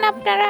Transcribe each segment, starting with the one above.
আছেন আপনারা?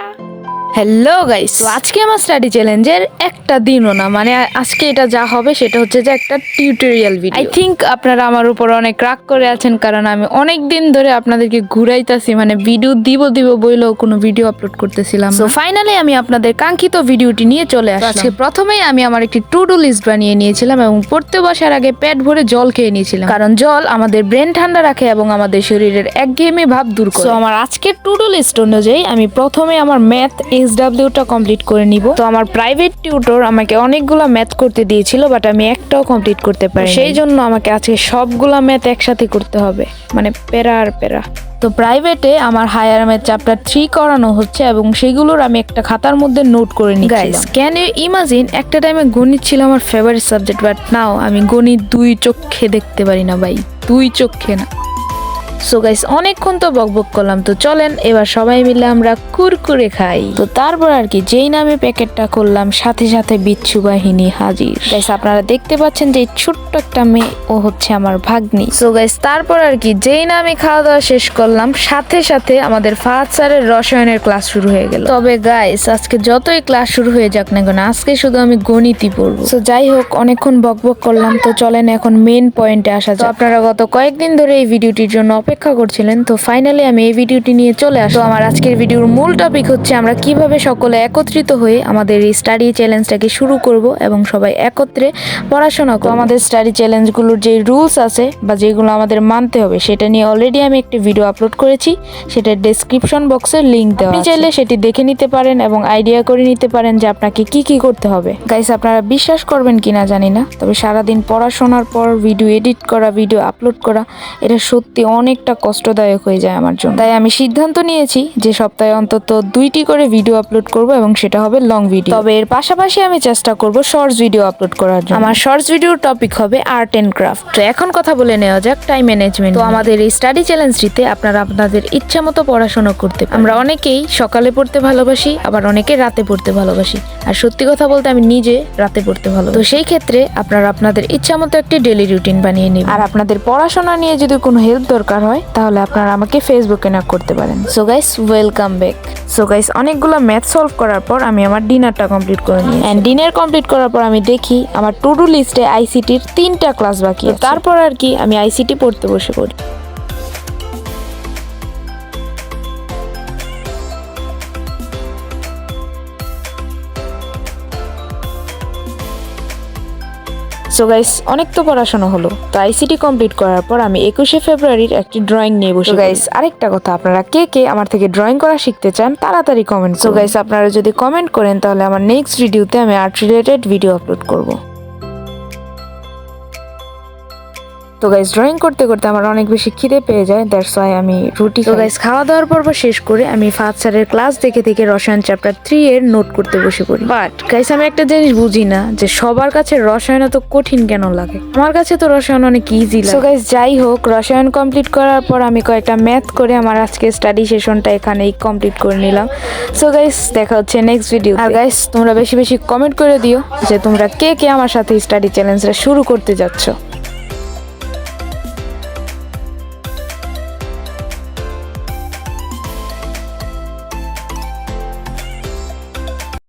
Hello guys, তো আজকে আমার স্টাডি চ্যালেঞ্জের একটা দিনও না, মানে আজকে এটা যা হবে সেটা হচ্ছে যে একটা টিউটোরিয়াল ভিডিও। আই থিঙ্ক আপনারা আমার উপর অনেক রাগ করে আছেন, কারণ আমি অনেক দিন ধরে আপনাদেরকে ঘুরাইতাছি, মানে ভিডিও দিব বইলেও কোনো ভিডিও আপলোড করতেছিলাম। তো ফাইনালি আমি আপনাদের কাঙ্ক্ষিত ভিডিওটি নিয়ে চলে আসলাম। আজকে প্রথমেই আমি আমার একটি টু ডু লিস্ট বানিয়ে নিয়েছিলাম এবং পড়তে বসার আগে পেট ভরে জল খেয়ে নিয়েছিলাম, কারণ জল আমাদের ব্রেন ঠান্ডা রাখে এবং আমাদের শরীরের একঘেয়েমি ভাব দূর করে। তো আমার আজকের টু ডু লিস্ট অনুযায়ী আমি প্রথমে আমার ম্যাথ SW-টা কমপ্লিট করে নিব। তো আমার প্রাইভেট টিউটর আমাকে অনেকগুলা ম্যাথ করতে দিয়েছিল, বাট আমি একটাও কমপ্লিট করতে পারি। সেই জন্য আমাকে আজকে সবগুলা ম্যাথ একসাথে করতে হবে, মানে প্যারা আর প্যারা। তো প্রাইভেটে আমার হায়ার ম্যাথ চ্যাপ্টার 3 করানো হচ্ছে এবং সেগুলোর আমি একটা খাতার মধ্যে নোট করে নিচ্ছিলাম। গাইস, ক্যান ইউ ইমাজিন, একটা টাইমে গণিত ছিল আমার ফেভারিট সাবজেক্ট, বাট নাও আমি গণিত 2 চোখে দেখতে পারি না ভাই, 2 চোখে না। সো গাইস, অনেকক্ষণ তো বকবক করলাম, তো চলেন এবার সবাই মিলে আমরা কুরকুরে খাই। তো তারপর আর কি, যেই নামে প্যাকেটটা করলাম সাথে সাথে বিচ্ছু বাহিনী হাজির। গাইস, আপনারা দেখতে পাচ্ছেন যে ছোট্ট একটা মেয়ে, ও হচ্ছে আমার ভাগ্নি। সো গাইস, তারপর আর কি, যেই নামে খাওয়া দাওয়া শেষ করলাম সাথে সাথে আমাদের ফাহাদ স্যারের রসায়নের ক্লাস শুরু হয়ে গেল। তবে গাইস, আজকে যতই ক্লাস শুরু হয়ে যাক না কেন, আজকে শুধু আমি গণিতই পড়বো। তো যাই হোক, অনেকক্ষণ বকবক করলাম, তো চলেন এখন মেইন পয়েন্টে আসা যাক। আপনারা গত কয়েকদিন ধরে এই ভিডিওটির জন্য অপেক্ষা করছিলেন, তো ফাইনালি আমি এই ভিডিওটি নিয়ে চলে আসলাম। তো আমার আজকের ভিডিওর মূল টপিক হচ্ছে আমরা কিভাবে সকলে একত্রিত হয়ে আমাদের এই স্টাডি চ্যালেঞ্জটাকে শুরু করব এবং সবাই একত্রে পড়াশোনা করব। আমাদের স্টাডি চ্যালেঞ্জগুলোর যে রুলস আছে বা যেগুলো আমাদের মানতে হবে, সেটা নিয়ে অলরেডি আমি একটি ভিডিও আপলোড করেছি, সেটা ডেসক্রিপশন বক্সে লিংক দেওয়া আছে। আপনি চাইলে সেটি দেখে নিতে পারেন এবং আইডিয়া করে নিতে পারেন যে আপনাকে কি কি করতে হবে। গাইস, আপনারা বিশ্বাস করবেন কিনা জানি না, তবে সারাদিন পড়াশোনার পর ভিডিও এডিট করা, ভিডিও আপলোড করা, এটা সত্যি অনেকটা কষ্টদায়ক হয়ে যায় আমার জন্য। তাই আমি সিদ্ধান্ত নিয়েছি যে সপ্তাহে অন্তত 2টি করে ভিডিও আপলোড করব এবং সেটা হবে লং ভিডিও। তবে এর পাশাপাশি আমি চেষ্টা করব শর্টস ভিডিও আপলোড করার জন্য। আমার শর্টস ভিডিওর টপিক হবে আর্ট এন্ড ক্রাফট। তো এখন কথা বলে নেওয়া যাক টাইম ম্যানেজমেন্ট। তো আমাদের এই স্টাডি চ্যালেঞ্জটিতে আপনারা আপনাদের ইচ্ছা মতো পড়াশোনা করতে পারেন। আমরা অনেকেই সকালে পড়তে ভালোবাসি, আবার অনেকে রাতে পড়তে ভালোবাসি, আর সত্যি কথা বলতে আমি নিজে রাতে পড়তে ভালোবাসি। তো সেই ক্ষেত্রে আপনারা আপনাদের ইচ্ছা মতো একটি ডেইলি রুটিন বানিয়ে নিন। আর আপনাদের পড়াশোনা নিয়ে যদি কোনো হেল্প দরকার হয়, তাহলে আপনারা আমাকে ফেসবুকে নক করতে পারেন। So guys, welcome back. So guys, অনেকগুলো ম্যাথ সলভ করার পর আমি আমার ডিনারটা কমপ্লিট করে নিই। এন্ড ডিনার কমপ্লিট করার পর আমি দেখি আমার টু ডু লিস্টে আইসিটির 3টা ক্লাস বাকি আছে। তারপর আর কি আমি আইসিটি পড়তে বসে পড়ি। সো গাইস, অনেক তো পড়াশোনা হলো, তো আইসিটি কমপ্লিট করার পর আমি 21শে ফেব্রুয়ারির একটি ড্রয়িং নিয়ে বসে। গাইস, আরেকটা কথা, আপনারা কে কে আমার থেকে ড্রয়িং করা শিখতে চান তাড়াতাড়ি কমেন্ট। সো গাইস, আপনারা যদি কমেন্ট করেন তাহলে আমার নেক্সট ভিডিওতে আমি আর্ট রিলেটেড ভিডিও আপলোড করব। তো গাইস, ড্রয়িং করতে করতে আমার অনেক বেশি খিদে পেয়ে যায়, দ্যাটস ওয়াই আমি রুটি। তো গাইস, খাওয়া দাওয়ার পর্ব শেষ করে আমি ফাহাদ স্যারের ক্লাস দেখে রসায়ন চ্যাপ্টার 3 এর নোট করতে বসে পড়ি। বাট গাইস, আমি একটা জিনিস বুঝি না যে সবার কাছে রসায়ন এত কঠিন কেন লাগে। আমার কাছে তো রসায়ন অনেক ইজি লাগে। সো গাইস, যাই হোক, রসায়ন কমপ্লিট করার পর আমি কয়েকটা ম্যাথ করে আমার আজকে স্টাডি সেশনটা এখানেই কমপ্লিট করে নিলাম। সো গাইস, দেখা হচ্ছে নেক্সট ভিডিও। আর গাইস, তোমরা বেশি বেশি কমেন্ট করে দিও যে তোমরা কে কে আমার সাথে স্টাডি চ্যালেঞ্জটা শুরু করতে যাচ্ছ।